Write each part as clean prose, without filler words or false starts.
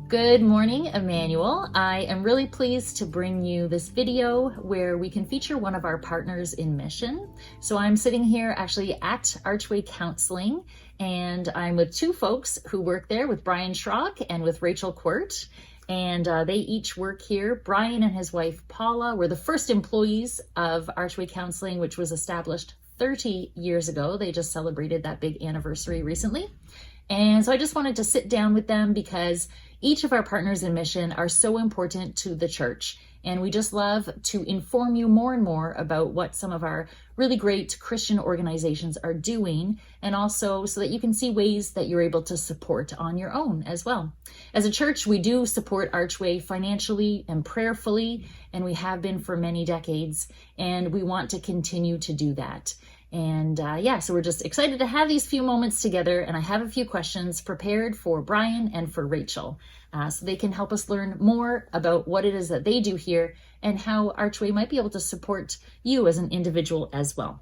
Good morning, Emmanuel. I am really pleased to bring you this video where we can feature one of our partners in mission. So I'm sitting here actually at Archway Counselling, and I'm with two folks who work there, with Brian Schrock and with Rachel Quirt. And they each work here. Brian and his wife Paula were the first employees of Archway Counselling, which was established 30 years ago. They just celebrated that big anniversary recently. And so I just wanted to sit down with them because each of our partners in mission are so important to the church. And we just love to inform you more and more about what some of our really great Christian organizations are doing, and also so that you can see ways that you're able to support on your own as well. As a church, we do support Archway financially and prayerfully, and we have been for many decades, and we want to continue to do that. And so we're just excited to have these few moments together, and I have a few questions prepared for Brian and for Rachel so they can help us learn more about what it is that they do here and how Archway might be able to support you as an individual as well.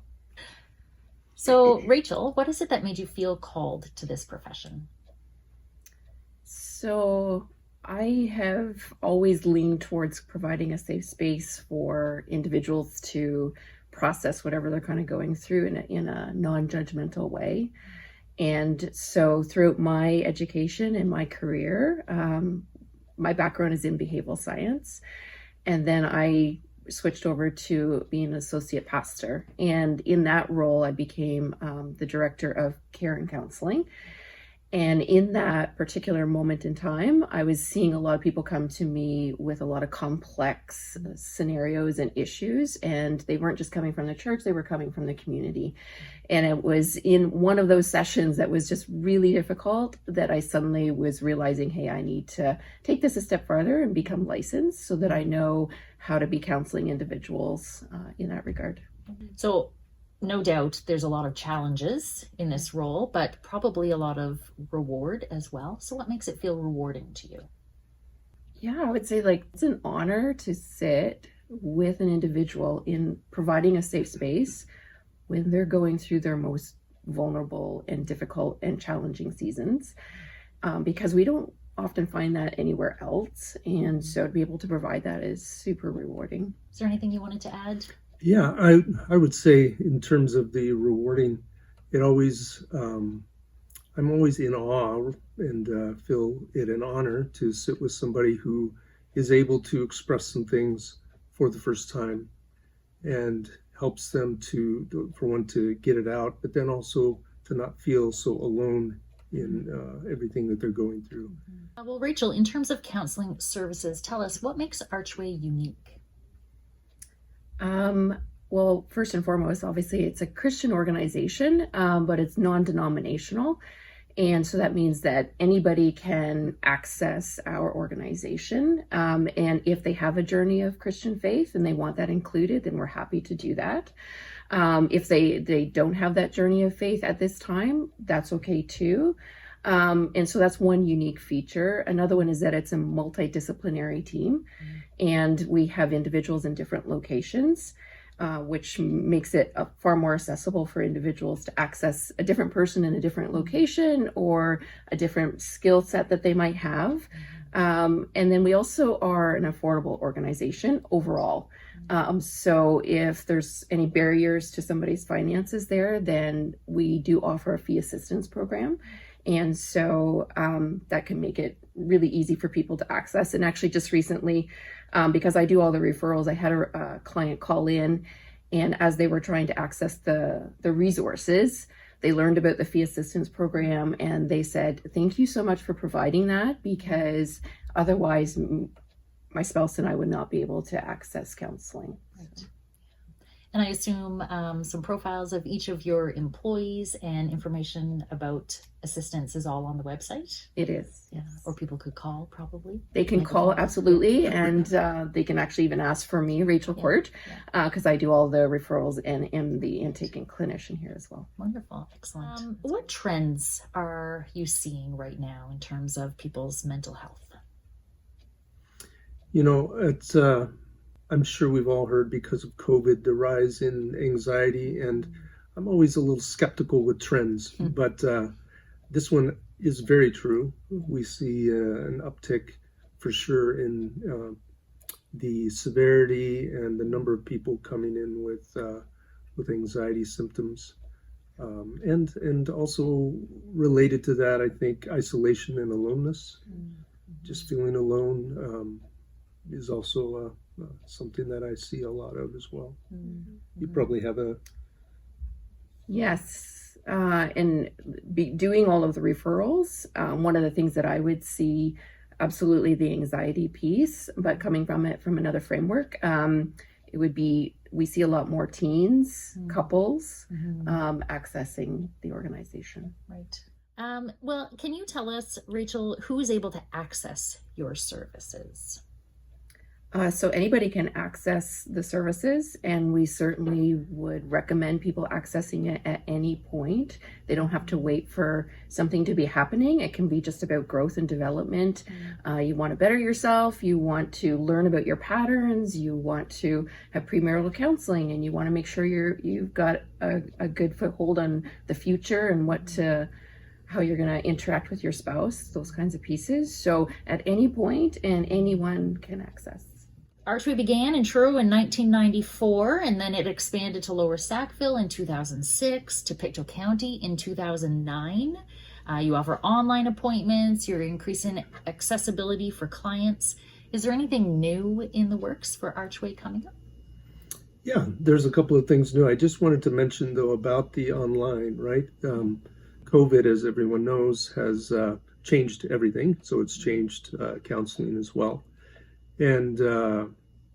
So Rachel, what is it that made you feel called to this profession? So I have always leaned towards providing a safe space for individuals to process whatever they're kind of going through in a non-judgmental way. And so throughout my education and my career, my background is in behavioral science. And then I switched over to being an associate pastor. And in that role, I became the director of care and counseling. And in that particular moment in time, I was seeing a lot of people come to me with a lot of complex scenarios and issues. And they weren't just coming from the church, they were coming from the community. And it was in one of those sessions that was just really difficult that I suddenly was realizing, hey, I need to take this a step further and become licensed so that I know how to be counseling individuals in that regard. So no doubt there's a lot of challenges in this role, but probably a lot of reward as well. So what makes it feel rewarding to you? Yeah, I would say it's an honor to sit with an individual in providing a safe space when they're going through their most vulnerable and difficult and challenging seasons, because we don't often find that anywhere else. And so to be able to provide that is super rewarding. Is there anything you wanted to add? Yeah, I would say in terms of the rewarding, it always, I'm always in awe and feel it an honor to sit with somebody who is able to express some things for the first time and helps them for one, to get it out, but then also to not feel so alone in everything that they're going through. Well, Rachel, in terms of counseling services, tell us what makes Archway unique? Well, first and foremost, obviously it's a Christian organization, but it's non-denominational. And so that means that anybody can access our organization. And if they have a journey of Christian faith and they want that included, then we're happy to do that. If they don't have that journey of faith at this time, that's okay too. And so that's one unique feature. Another one is that it's a multidisciplinary team, and we have individuals in different locations, which makes it far more accessible for individuals to access a different person in a different location or a different skill set that they might have. And then we also are an affordable organization overall. So if there's any barriers to somebody's finances there, then we do offer a fee assistance program. And so that can make it really easy for people to access. And actually just recently, because I do all the referrals, I had a client call in, and as they were trying to access the resources, they learned about the fee assistance program, and they said, thank you so much for providing that, because otherwise my spouse and I would not be able to access counseling. Right. And I assume some profiles of each of your employees and information about assistance is all on the website? It is. Yeah. Or people could call probably? They can call, absolutely. And they can actually even ask for me, Rachel Quirt, because I do all the referrals and am the intake and clinician here as well. Wonderful. Excellent. What trends are you seeing right now in terms of people's mental health? You know, it's I'm sure we've all heard, because of COVID, the rise in anxiety, and I'm always a little skeptical with trends, but this one is very true. We see an uptick for sure in the severity and the number of people coming in with anxiety symptoms, and also related to that, I think isolation and aloneness. Just feeling alone is also something that I see a lot of as well. You probably have a Yes, and doing all of the referrals, one of the things that I would see, absolutely the anxiety piece, but coming from it from another framework, it would be, we see a lot more teens, couples, accessing the organization. Right. Well, can you tell us, Rachel, who is able to access your services? So anybody can access the services, and we certainly would recommend people accessing it at any point. They don't have to wait for something to be happening. It can be just about growth and development. You want to better yourself. You want to learn about your patterns. You want to have premarital counseling, and you want to make sure you've got a good foothold on the future and how you're going to interact with your spouse, those kinds of pieces. So at any point, and anyone can access. Archway began in Truro in 1994, and then it expanded to Lower Sackville in 2006, to Pictou County in 2009. You offer online appointments, you're increasing accessibility for clients. Is there anything new in the works for Archway coming up? Yeah, there's a couple of things new. I just wanted to mention, though, about the online, right? COVID, as everyone knows, has changed everything. So it's changed counseling as well. And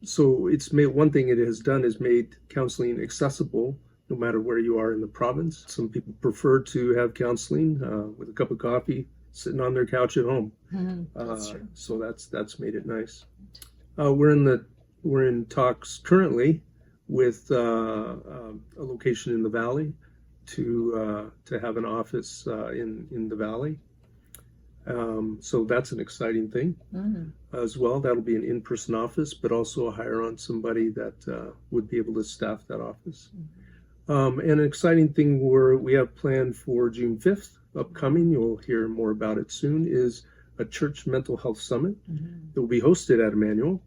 so it's made, one thing it has done is made counseling accessible no matter where you are in the province. Some people prefer to have counseling with a cup of coffee sitting on their couch at home. That's true. So that's made it nice. We're in talks currently with a location in the valley to have an office in the valley. So that's an exciting thing as well. That'll be an in-person office, but also hire on somebody that would be able to staff that office. And an exciting thing we have planned for June 5th, upcoming, you'll hear more about it soon, is a church mental health summit that will be hosted at Emmanuel.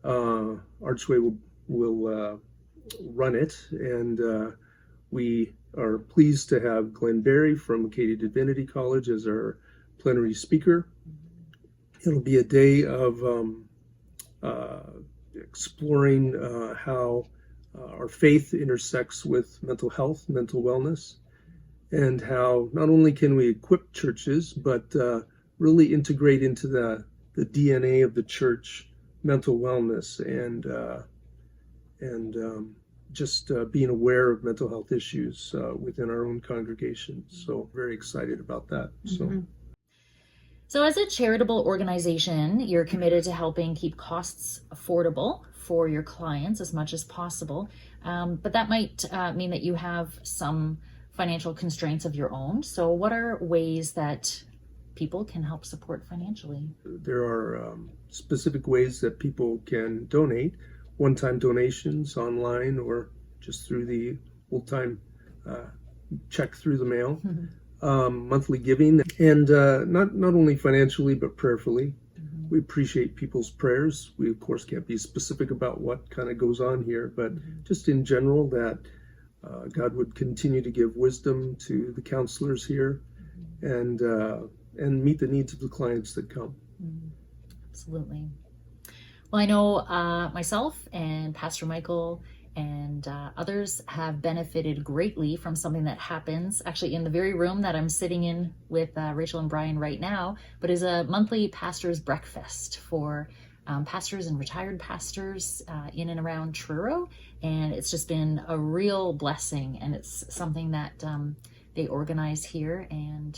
Archway will run it, and we are pleased to have Glenn Berry from Acadia Divinity College as our plenary speaker. It'll be a day of exploring how our faith intersects with mental health, mental wellness, and how not only can we equip churches, but really integrate into the DNA of the church mental wellness and just being aware of mental health issues within our own congregation. So very excited about that. So as a charitable organization, you're committed to helping keep costs affordable for your clients as much as possible. But that might mean that you have some financial constraints of your own. So what are ways that people can help support financially? There are specific ways that people can donate. One-time donations online or just through the old-time check through the mail. Monthly giving, and not only financially but prayerfully. We appreciate people's prayers. We of course can't be specific about what kind of goes on here, but just in general that God would continue to give wisdom to the counselors here and meet the needs of the clients that come. Absolutely. Well, I know myself and Pastor Michael and others have benefited greatly from something that happens actually in the very room that I'm sitting in with Rachel and Brian right now, but is a monthly pastor's breakfast for pastors and retired pastors in and around Truro. And it's just been a real blessing, and it's something that they organize here, and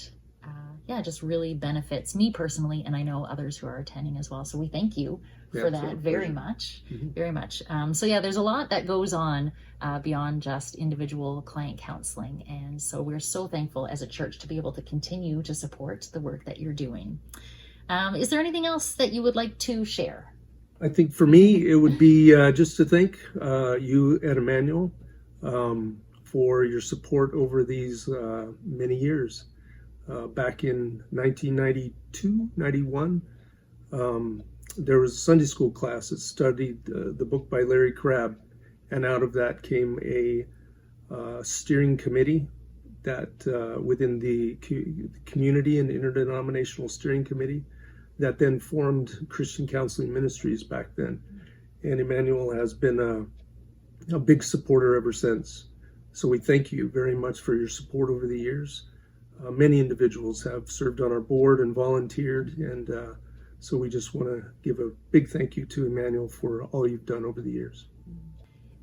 just really benefits me personally, and I know others who are attending as well. So we thank you for that very much, very much. So there's a lot that goes on beyond just individual client counseling. And so we're so thankful as a church to be able to continue to support the work that you're doing. Is there anything else that you would like to share? I think for me, it would be just to thank you at Emmanuel for your support over these many years. back in 1992, 91. There was a Sunday school class that studied the book by Larry Crabb, and out of that came a steering committee that within the community and interdenominational steering committee that then formed Christian Counseling Ministries back then. And Emmanuel has been a big supporter ever since. So we thank you very much for your support over the years. Many individuals have served on our board and volunteered, and so we just want to give a big thank you to Emmanuel for all you've done over the years.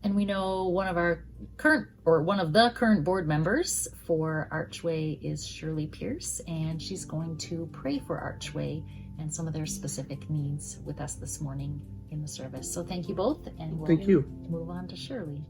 And we know one of the current board members for Archway is Shirley Pierce, and she's going to pray for Archway and some of their specific needs with us this morning in the service. So thank you both, and we'll Thank you. move on to Shirley.